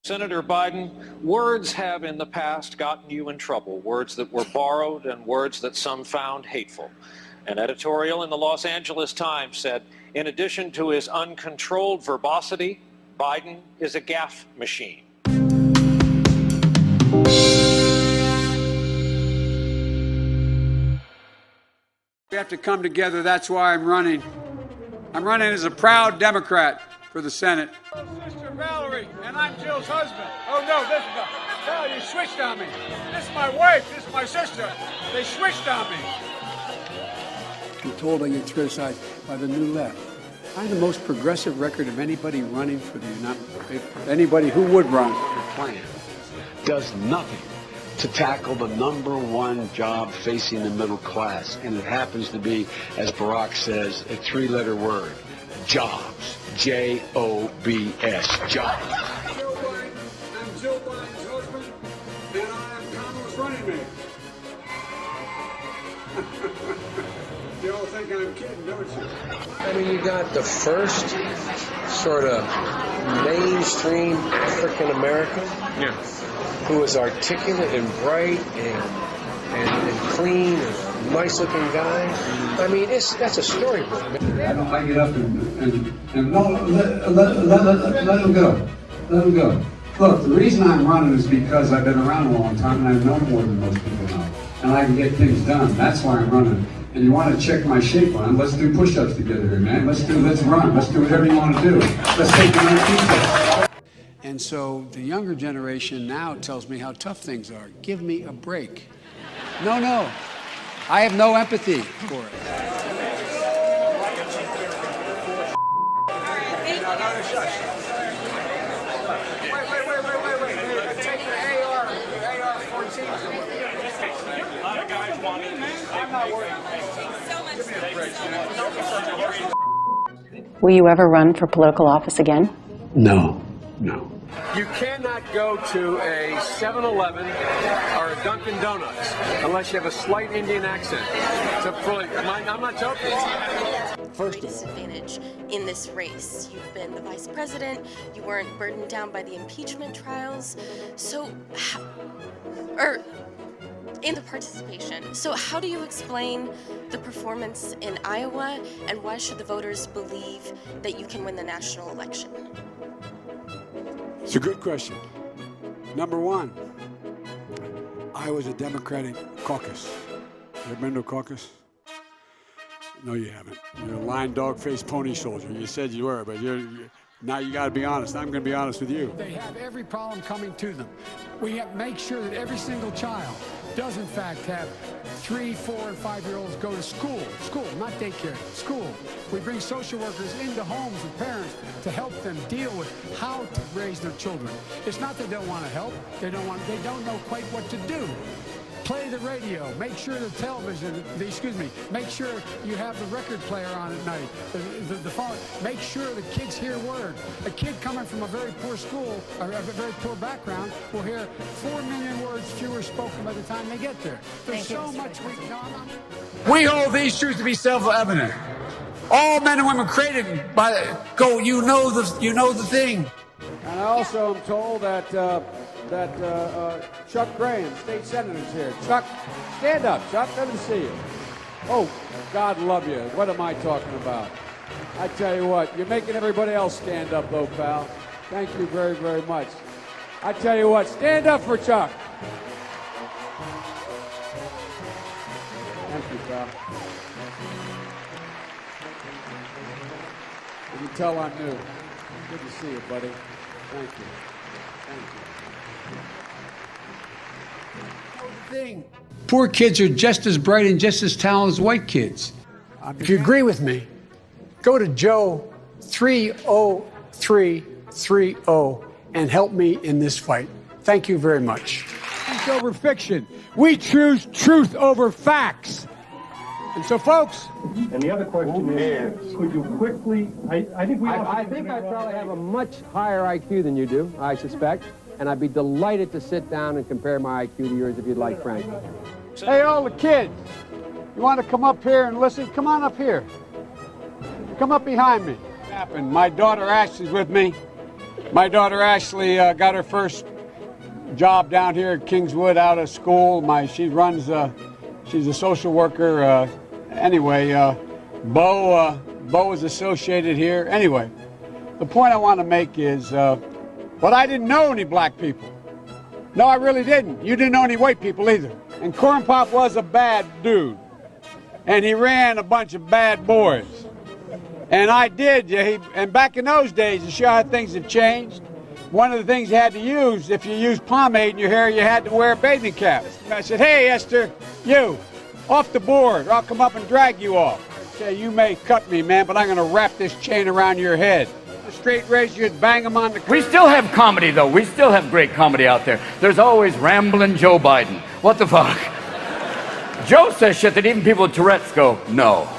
Senator Biden, words have in the past gotten you in trouble, words that were borrowed and words that some found hateful. An editorial in the Los Angeles Times said, in addition to his uncontrolled verbosity, Biden is a gaffe machine. We have to come together. That's why I'm running. I'm running as a proud Democrat for the Senate. Oh, Sister Valerie, and I'm Jill's husband. Oh, no, this is Val, you switched on me. This is my wife. This is my sister. They switched on me. I'm told I get criticized by the new left. I have the most progressive record of anybody running for the United States. Anybody who would run. Your plan does nothing to tackle the #1 job facing the middle class. And it happens to be, as Barack says, a 3-letter word. Jobs. J-O-B-S. Jobs. I'm Jill Biden's husband, and I am Kamala's running mate. You all think I'm kidding, don't you? I mean, you got the first sort of mainstream African American who was articulate and bright and clean and nice looking guy. I mean, that's a storybook. I don't like it up and no, let him go. Let him go. Look, the reason I'm running is because I've been around a long time and I know more than most people know. And I can get things done. That's why I'm running. And you want to check my shape on, let's do push-ups together here, man. Let's run. Let's do whatever you want to do. Let's take the nice pizza. And so the younger generation now tells me how tough things are. Give me a break. No. I have no empathy for it. Wait. Take your AR-14. A lot of guys want it. I'm not worried. Will you ever run for political office again? No. You cannot go to a 7-Eleven or a Dunkin' Donuts unless you have a slight Indian accent. I'm not joking. First disadvantage in this race. You've been the vice president. You weren't burdened down by the impeachment trials. In the participation. So how do you explain the performance in Iowa, and why should the voters believe that you can win the national election? It's a good question. Number one, I was a Democratic caucus. You ever been to a caucus? No, you haven't. You're a lying dog-faced pony soldier. You said you were, but now you got to be honest. I'm going to be honest with you. They have every problem coming to them. We have to make sure that every single child does in fact have 3, 4, and 5-year-olds go to school, not daycare, school. We bring social workers into homes with parents to help them deal with how to raise their children. It's not that they don't want to help, they don't know quite what to do. Play the radio, make sure the television, make sure you have the record player on at night, the phone, make sure the kids hear word. A kid coming from a very poor school, or a very poor background, will hear 4 million words fewer spoken by the time they get there. There's so much we hold these truths to be self-evident. All men and women created by you know the thing. And I also am told that Chuck Graham, state senator, is here. Chuck, stand up. Chuck, let me see you. Oh, God love you. What am I talking about? I tell you what, you're making everybody else stand up, though, pal. Thank you very, very much. I tell you what, stand up for Chuck. Thank you, pal. You can tell I'm new. Good to see you, buddy. Thank you. Thing. Poor kids are just as bright and just as talented as white kids. If you agree with me, go to Joe 30330 and help me in this fight. Thank you very much. over fiction. We choose truth over facts. And so, folks. And the other question is, could you quickly? I think I probably have a much higher IQ than you do, I suspect, and I'd be delighted to sit down and compare my IQ to yours if you'd like, Frank. Hey, all the kids, you want to come up here and listen? Come on up here. Come up behind me. My daughter Ashley's with me. My daughter Ashley got her first job down here at Kingswood out of school. She runs, she's a social worker. Anyway, Bo is associated here. Anyway, the point I want to make is, but I didn't know any black people. No, I really didn't. You didn't know any white people either. And Corn Pop was a bad dude. And he ran a bunch of bad boys. And I did. And back in those days, to show how things have changed, one of the things you had to use, if you used pomade in your hair, you had to wear a bathing cap. And I said, hey, Esther, you, off the board, or I'll come up and drag you off. Okay, you may cut me, man, but I'm going to wrap this chain around your head. A straight razor, you'd bang them on the... We still have comedy, though. We still have great comedy out there. There's always Ramblin' Joe Biden. What the fuck? Joe says shit that even people with Tourette's go, no.